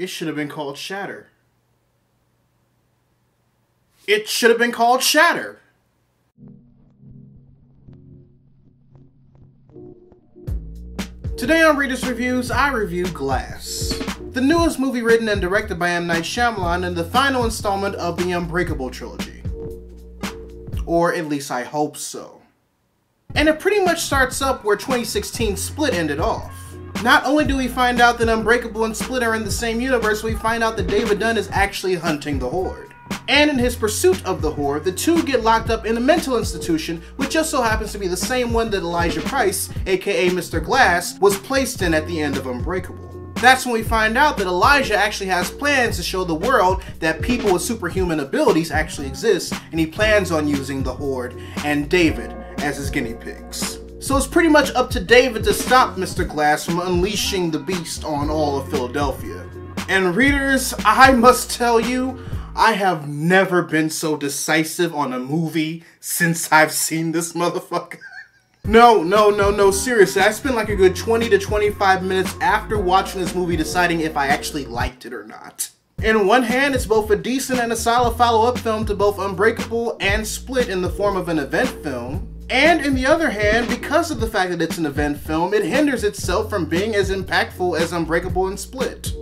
It should have been called Shatter. It should have been called Shatter. Today on Readus Reviews, I review Glass, the newest movie written and directed by M. Night Shyamalan and the final installment of the Unbreakable Trilogy. Or at least I hope so. And it pretty much starts up where 2016 Split ended off. Not only do we find out that Unbreakable and Split are in the same universe, we find out that David Dunn is actually hunting the Horde. And in his pursuit of the Horde, the two get locked up in a mental institution, which just so happens to be the same one that Elijah Price, aka Mr. Glass, was placed in at the end of Unbreakable. That's when we find out that Elijah actually has plans to show the world that people with superhuman abilities actually exist, and he plans on using the Horde and David as his guinea pigs. So it's pretty much up to David to stop Mr. Glass from unleashing the beast on all of Philadelphia. And readers, I must tell you, I have never been so decisive on a movie since I've seen this motherfucker. No, seriously, I spent like a good 20 to 25 minutes after watching this movie deciding if I actually liked it or not. In one hand, it's both a decent and a solid follow-up film to both Unbreakable and Split in the form of an event film. And in the other hand, because of the fact that it's an event film, it hinders itself from being as impactful as Unbreakable and Split.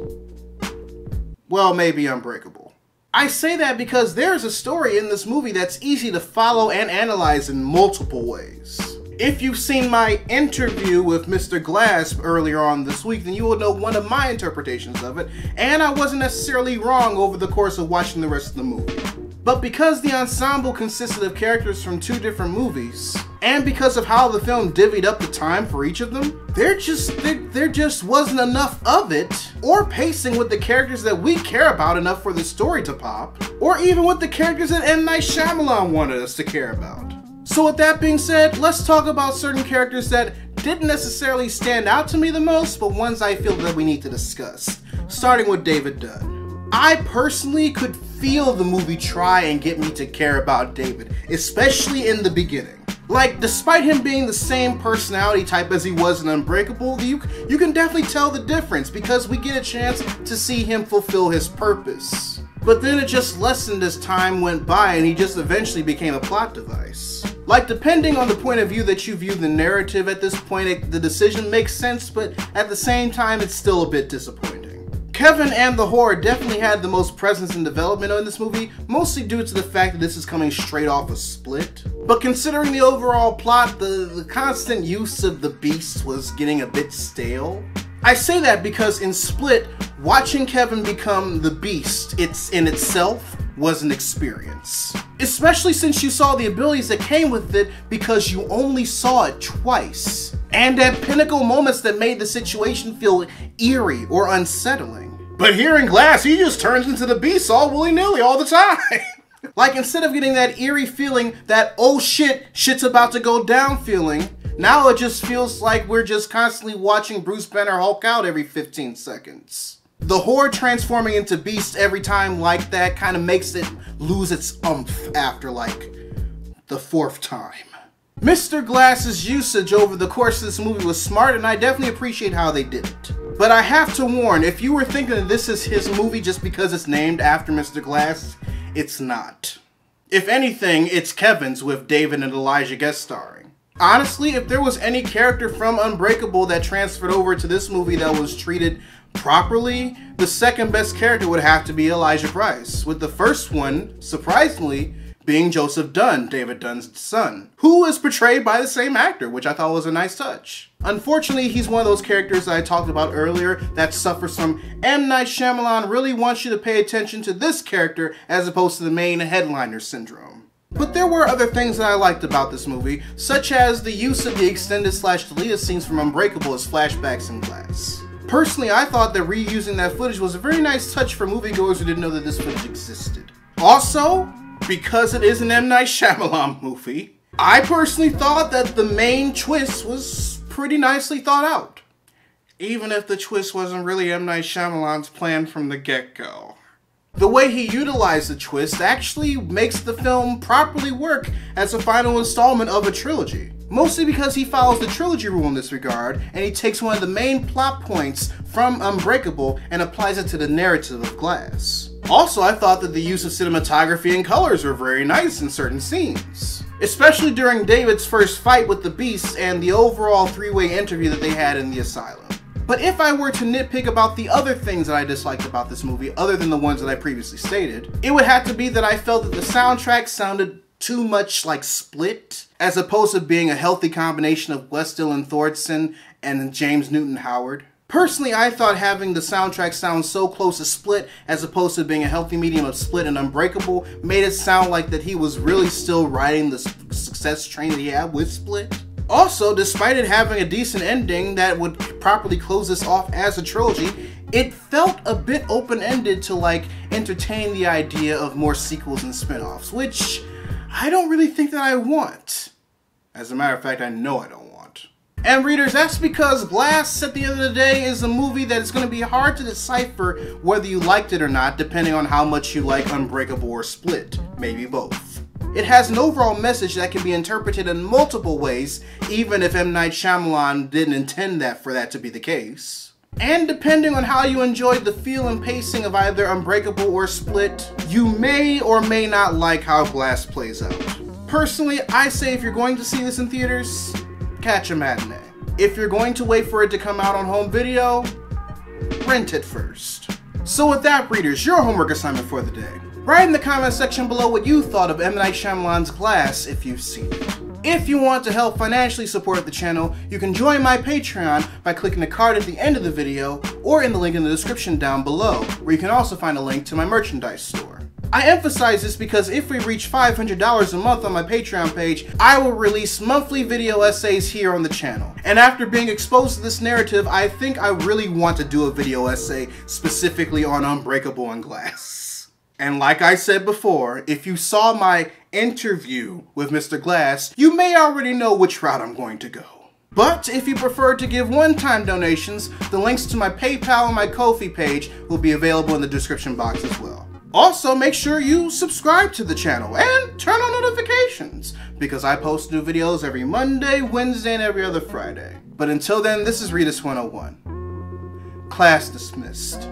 Well, maybe Unbreakable. I say that because there's a story in this movie that's easy to follow and analyze in multiple ways. If you've seen my interview with Mr. Glass earlier on this week, then you will know one of my interpretations of it, and I wasn't necessarily wrong over the course of watching the rest of the movie. But because the ensemble consisted of characters from two different movies, and because of how the film divvied up the time for each of them, there just wasn't enough of it, or pacing with the characters that we care about enough for the story to pop, or even with the characters that M. Night Shyamalan wanted us to care about. So with that being said, let's talk about certain characters that didn't necessarily stand out to me the most, but ones I feel that we need to discuss, starting with David Dunn. I personally could feel the movie try and get me to care about David, especially in the beginning. Like, despite him being the same personality type as he was in Unbreakable, you can definitely tell the difference because we get a chance to see him fulfill his purpose. But then it just lessened as time went by and he just eventually became a plot device. Like, depending on the point of view that you view the narrative at this point, the decision makes sense, but at the same time, it's still a bit disappointing. Kevin and the Horde definitely had the most presence and development in this movie, mostly due to the fact that this is coming straight off a Split. But considering the overall plot, the constant use of the beast was getting a bit stale. I say that because in Split, watching Kevin become the beast, in itself was an experience. Especially since you saw the abilities that came with it because you only saw it twice. And at pinnacle moments that made the situation feel eerie or unsettling. But here in Glass, he just turns into the beast all willy-nilly all the time. Like, instead of getting that eerie feeling, that oh shit's about to go down feeling, now it just feels like we're just constantly watching Bruce Banner Hulk out every 15 seconds. The Horde transforming into beast every time like that kind of makes it lose its oomph after like the fourth time. Mr. Glass's usage over the course of this movie was smart, and I definitely appreciate how they did it. But I have to warn, if you were thinking that this is his movie just because it's named after Mr. Glass, it's not. If anything, it's Kevin's with David and Elijah guest starring. Honestly, if there was any character from Unbreakable that transferred over to this movie that was treated properly, the second best character would have to be Elijah Price, with the first one, surprisingly, being Joseph Dunn, David Dunn's son, who is portrayed by the same actor, which I thought was a nice touch. Unfortunately, he's one of those characters that I talked about earlier that suffers from M. Night Shyamalan really wants you to pay attention to this character as opposed to the main headliner syndrome. But there were other things that I liked about this movie, such as the use of the extended / deleted scenes from Unbreakable as flashbacks in Glass. Personally, I thought that reusing that footage was a very nice touch for moviegoers who didn't know that this footage existed. Also, because it is an M. Night Shyamalan movie, I personally thought that the main twist was pretty nicely thought out. Even if the twist wasn't really M. Night Shyamalan's plan from the get-go. The way he utilized the twist actually makes the film properly work as a final installment of a trilogy. Mostly because he follows the trilogy rule in this regard, and he takes one of the main plot points from Unbreakable and applies it to the narrative of Glass. Also, I thought that the use of cinematography and colors were very nice in certain scenes, especially during David's first fight with the Beast and the overall three-way interview that they had in the asylum. But if I were to nitpick about the other things that I disliked about this movie, other than the ones that I previously stated, it would have to be that I felt that the soundtrack sounded too much like Split, as opposed to being a healthy combination of Wes Dylan Thornton and James Newton Howard. Personally, I thought having the soundtrack sound so close to Split, as opposed to being a healthy medium of Split and Unbreakable, made it sound like that he was really still riding the success train that he had with Split. Also, despite it having a decent ending that would properly close this off as a trilogy, it felt a bit open-ended to like entertain the idea of more sequels and spin-offs, which I don't really think that I want. As a matter of fact, I know I don't want. And readers, that's because Glass, at the end of the day, is a movie that is going to be hard to decipher whether you liked it or not, depending on how much you like Unbreakable or Split. Maybe both. It has an overall message that can be interpreted in multiple ways, even if M. Night Shyamalan didn't intend for that to be the case. And depending on how you enjoyed the feel and pacing of either Unbreakable or Split, you may or may not like how Glass plays out. Personally, I say if you're going to see this in theaters, catch a matinee. If you're going to wait for it to come out on home video, rent it first. So with that, readers, your homework assignment for the day. Write in the comment section below what you thought of M. Night Shyamalan's Glass if you've seen it. If you want to help financially support the channel, you can join my Patreon by clicking the card at the end of the video or in the link in the description down below, where you can also find a link to my merchandise store. I emphasize this because if we reach $500 a month on my Patreon page, I will release monthly video essays here on the channel. And after being exposed to this narrative, I think I really want to do a video essay specifically on Unbreakable and Glass. And like I said before, if you saw my interview with Mr. Glass, you may already know which route I'm going to go. But if you prefer to give one-time donations, the links to my PayPal and my Ko-fi page will be available in the description box as well. Also, make sure you subscribe to the channel and turn on notifications, because I post new videos every Monday, Wednesday, and every other Friday. But until then, this is Readus 101. Class dismissed.